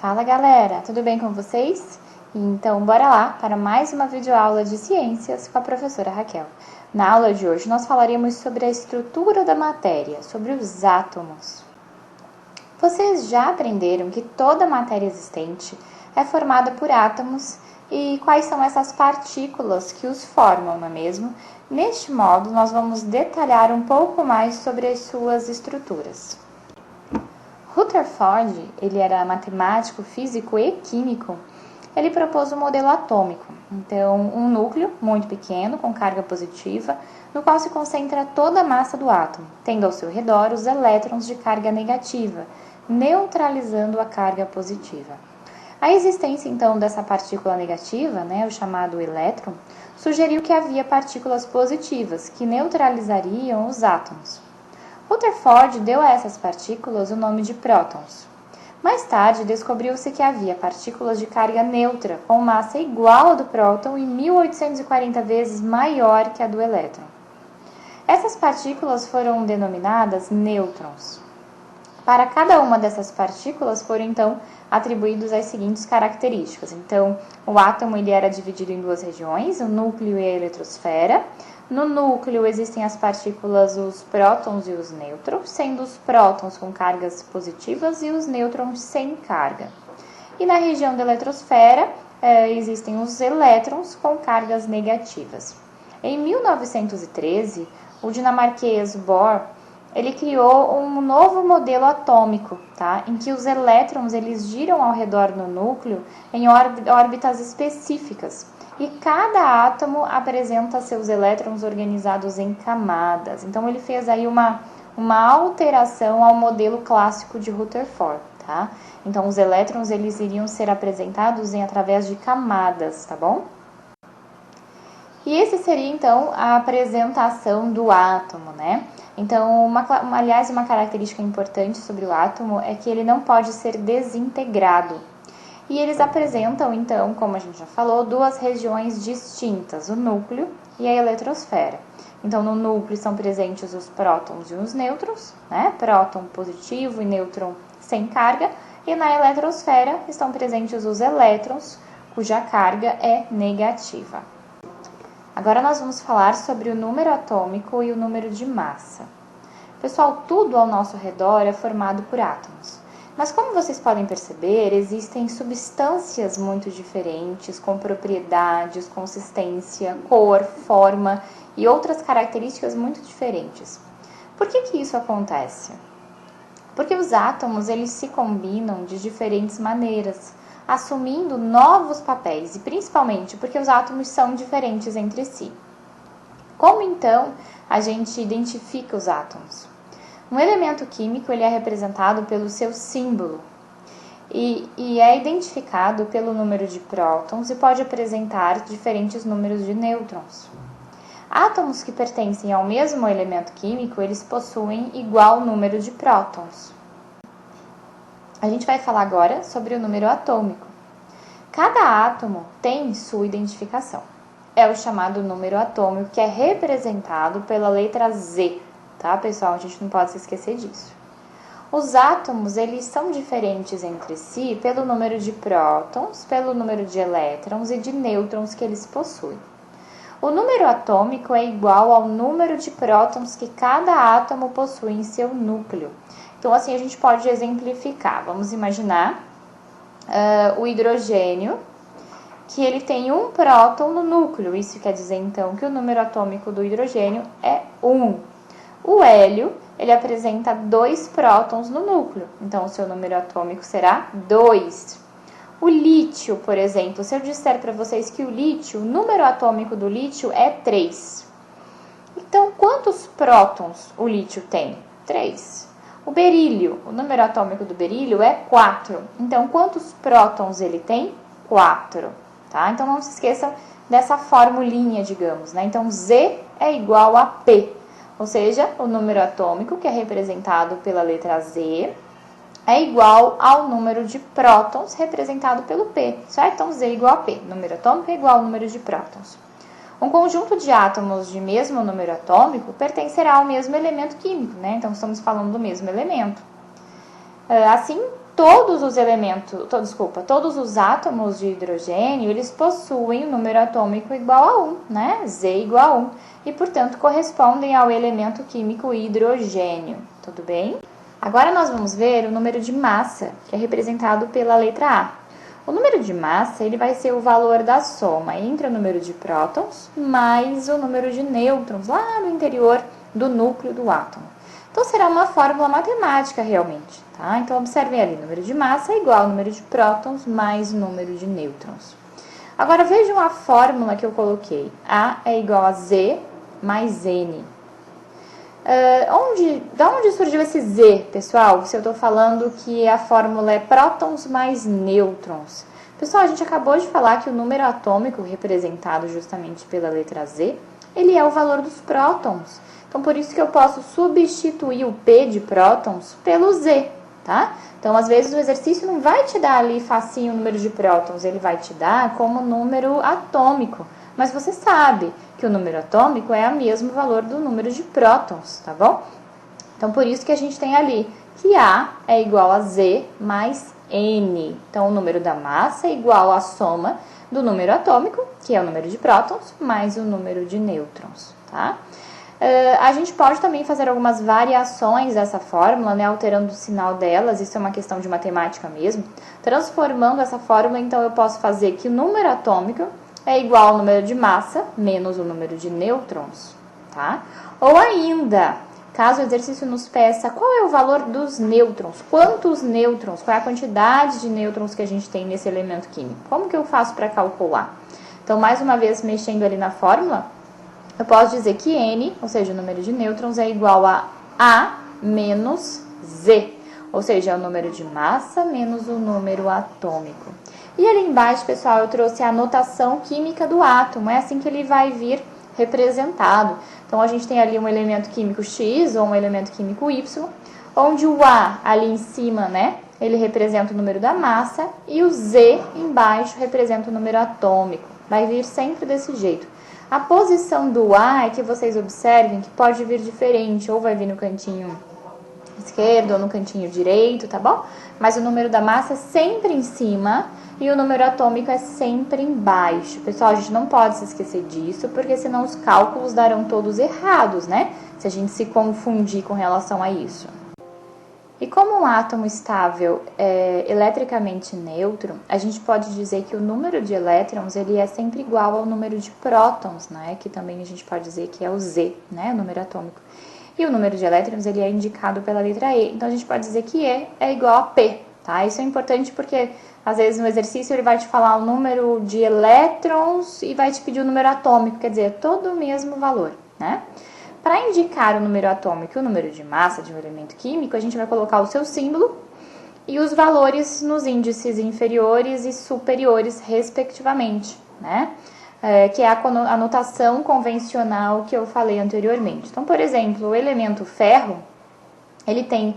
Fala galera, tudo bem com vocês? Então bora lá para mais uma videoaula de ciências com a professora Raquel. Na aula de hoje nós falaremos sobre a estrutura da matéria, sobre os átomos. Vocês já aprenderam que toda matéria existente é formada por átomos e quais são essas partículas que os formam, não é mesmo? Neste modo nós vamos detalhar um pouco mais sobre as suas estruturas. Rutherford, ele era matemático, físico e químico. Ele propôs um modelo atômico, então um núcleo muito pequeno, com carga positiva, no qual se concentra toda a massa do átomo, tendo ao seu redor os elétrons de carga negativa, neutralizando a carga positiva. A existência, então, dessa partícula negativa, o chamado elétron, sugeriu que havia partículas positivas, que neutralizariam os átomos. Rutherford deu a essas partículas o nome de prótons. Mais tarde, descobriu-se que havia partículas de carga neutra, com massa igual à do próton e 1840 vezes maior que a do elétron. Essas partículas foram denominadas nêutrons. Para cada uma dessas partículas foram, então, atribuídos as seguintes características. Então, o átomo ele era dividido em duas regiões, o núcleo e a eletrosfera. No núcleo existem as partículas, os prótons e os nêutrons, sendo os prótons com cargas positivas e os nêutrons sem carga. E na região da eletrosfera existem os elétrons com cargas negativas. Em 1913, o dinamarquês Bohr ele criou um novo modelo atômico, em que os elétrons eles giram ao redor do núcleo em órbitas específicas. E cada átomo apresenta seus elétrons organizados em camadas. Então, ele fez aí uma alteração ao modelo clássico de Rutherford, Então, os elétrons, eles iriam ser apresentados através de camadas, tá bom? E esse seria, então, a apresentação do átomo, Então, uma característica importante sobre o átomo é que ele não pode ser desintegrado. E eles apresentam, então, como a gente já falou, duas regiões distintas, o núcleo e a eletrosfera. Então, no núcleo estão presentes os prótons e os nêutrons, Próton positivo e nêutron sem carga. E na eletrosfera estão presentes os elétrons, cuja carga é negativa. Agora nós vamos falar sobre o número atômico e o número de massa. Pessoal, tudo ao nosso redor é formado por átomos. Mas como vocês podem perceber, existem substâncias muito diferentes, com propriedades, consistência, cor, forma e outras características muito diferentes. Por que isso acontece? Porque os átomos eles se combinam de diferentes maneiras, assumindo novos papéis e principalmente porque os átomos são diferentes entre si. Como então a gente identifica os átomos? Um elemento químico ele é representado pelo seu símbolo e é identificado pelo número de prótons e pode apresentar diferentes números de nêutrons. Átomos que pertencem ao mesmo elemento químico, eles possuem igual número de prótons. A gente vai falar agora sobre o número atômico. Cada átomo tem sua identificação. É o chamado número atômico, que é representado pela letra Z. Pessoal? A gente não pode se esquecer disso. Os átomos, eles são diferentes entre si pelo número de prótons, pelo número de elétrons e de nêutrons que eles possuem. O número atômico é igual ao número de prótons que cada átomo possui em seu núcleo. Então, assim, a gente pode exemplificar. Vamos imaginar o hidrogênio, que ele tem um próton no núcleo. Isso quer dizer, então, que o número atômico do hidrogênio é 1. O hélio, ele apresenta 2 prótons no núcleo, então o seu número atômico será 2. O lítio, por exemplo, se eu disser para vocês que o lítio, o número atômico do lítio é 3. Então, quantos prótons o lítio tem? 3. O berílio, o número atômico do berílio é 4. Então, quantos prótons ele tem? 4. Então, não se esqueçam dessa formulinha, digamos, Então, Z é igual a P. Ou seja, o número atômico, que é representado pela letra Z, é igual ao número de prótons, representado pelo P, certo? Então, Z é igual a P. Número atômico é igual ao número de prótons. Um conjunto de átomos de mesmo número atômico pertencerá ao mesmo elemento químico, Então, estamos falando do mesmo elemento. Assim, todos os elementos, todos os átomos de hidrogênio, eles possuem o número atômico igual a 1, né? Z igual a 1, e, portanto, correspondem ao elemento químico hidrogênio, tudo bem? Agora nós vamos ver o número de massa, que é representado pela letra A. O número de massa, ele vai ser o valor da soma entre o número de prótons mais o número de nêutrons lá no interior do núcleo do átomo. Então, será uma fórmula matemática realmente, tá? Então, observem ali, número de massa é igual ao número de prótons mais o número de nêutrons. Agora, vejam a fórmula que eu coloquei. A é igual a Z mais N. Da onde surgiu esse Z, pessoal? Se eu estou falando que a fórmula é prótons mais nêutrons. Pessoal, a gente acabou de falar que o número atômico, representado justamente pela letra Z, ele é o valor dos prótons. Então, por isso que eu posso substituir o P de prótons pelo Z, tá? Então, às vezes, o exercício não vai te dar ali facinho o número de prótons, ele vai te dar como número atômico. Mas você sabe que o número atômico é o mesmo valor do número de prótons, tá bom? Então, por isso que a gente tem ali que A é igual a Z mais N. Então, o número da massa é igual à soma do número atômico, que é o número de prótons, mais o número de nêutrons, tá? A gente pode também fazer algumas variações dessa fórmula, né, alterando o sinal delas, isso é uma questão de matemática mesmo. Transformando essa fórmula, então, eu posso fazer que o número atômico é igual ao número de massa menos o número de nêutrons, tá? Ou ainda, caso o exercício nos peça qual é o valor dos nêutrons, quantos nêutrons, qual é a quantidade de nêutrons que a gente tem nesse elemento químico, como que eu faço para calcular? Então, mais uma vez, mexendo ali na fórmula, eu posso dizer que N, ou seja, o número de nêutrons, é igual a menos Z, ou seja, é o número de massa menos o número atômico. E ali embaixo, pessoal, eu trouxe a notação química do átomo, é assim que ele vai vir representado. Então, a gente tem ali um elemento químico X ou um elemento químico Y, onde o A ali em cima, né, ele representa o número da massa e o Z embaixo representa o número atômico. Vai vir sempre desse jeito. A posição do A é que vocês observem que pode vir diferente, ou vai vir no cantinho esquerdo ou no cantinho direito, tá bom? Mas o número da massa é sempre em cima e o número atômico é sempre embaixo. Pessoal, a gente não pode se esquecer disso, porque senão os cálculos darão todos errados, né? Se a gente se confundir com relação a isso. E como um átomo estável é eletricamente neutro, a gente pode dizer que o número de elétrons ele é sempre igual ao número de prótons, né? Que também a gente pode dizer que é o Z, né? O número atômico. E o número de elétrons ele é indicado pela letra E. Então, a gente pode dizer que E é igual a P, tá? Isso é importante porque, às vezes, no exercício ele vai te falar o número de elétrons e vai te pedir o número atômico, quer dizer, é todo o mesmo valor, né? Para indicar o número atômico e o número de massa de um elemento químico, a gente vai colocar o seu símbolo e os valores nos índices inferiores e superiores, respectivamente, né? Que é a notação convencional que eu falei anteriormente. Então, por exemplo, o elemento ferro, ele tem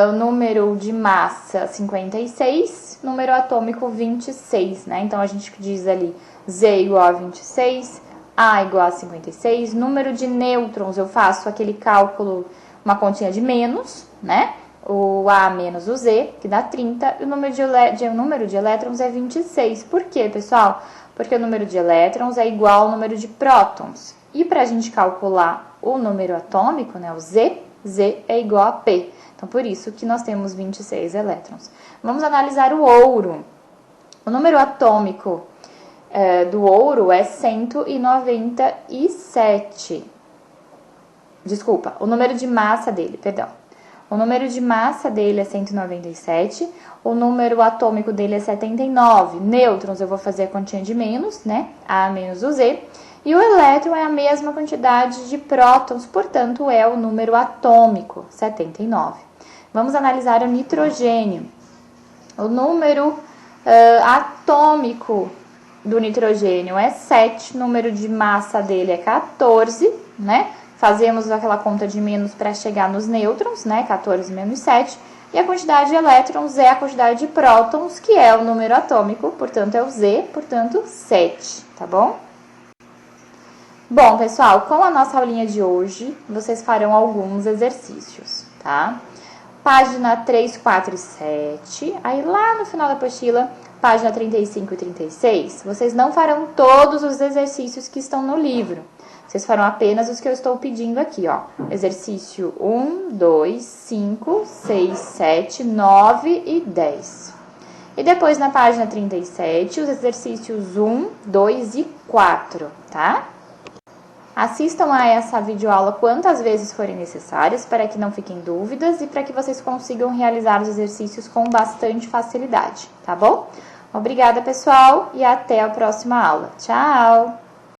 o número de massa 56, número atômico 26, né? Então, a gente diz ali Z igual a 26, A igual a 56, número de nêutrons, eu faço aquele cálculo, uma continha de menos, né? O A menos o Z, que dá 30, e o número de elétrons é 26. Por quê, pessoal? Porque o número de elétrons é igual ao número de prótons. E para a gente calcular o número atômico, né, o Z, Z é igual a P. Então, por isso que nós temos 26 elétrons. Vamos analisar o ouro. O número atômico do ouro é 197. Desculpa, o número de massa dele, perdão. O número de massa dele é 197, o número atômico dele é 79. Nêutrons eu vou fazer a continha de menos, né? A menos o Z. E o elétron é a mesma quantidade de prótons, portanto é o número atômico, 79. Vamos analisar o nitrogênio. O número atômico do nitrogênio é 7, o número de massa dele é 14, né? Fazemos aquela conta de menos para chegar nos nêutrons, né? 14 menos 7. E a quantidade de elétrons é a quantidade de prótons, que é o número atômico, portanto é o Z, portanto 7, tá bom? Bom, pessoal, com a nossa aulinha de hoje, vocês farão alguns exercícios, tá? página 3, 4 e 7. Aí lá no final da apostila, página 35 e 36, vocês não farão todos os exercícios que estão no livro. Vocês farão apenas os que eu estou pedindo aqui, ó. Exercício 1, 2, 5, 6, 7, 9 e 10. E depois na página 37, os exercícios 1, 2 e 4, tá? Assistam a essa videoaula quantas vezes forem necessárias para que não fiquem dúvidas e para que vocês consigam realizar os exercícios com bastante facilidade, tá bom? Obrigada, pessoal, e até a próxima aula. Tchau!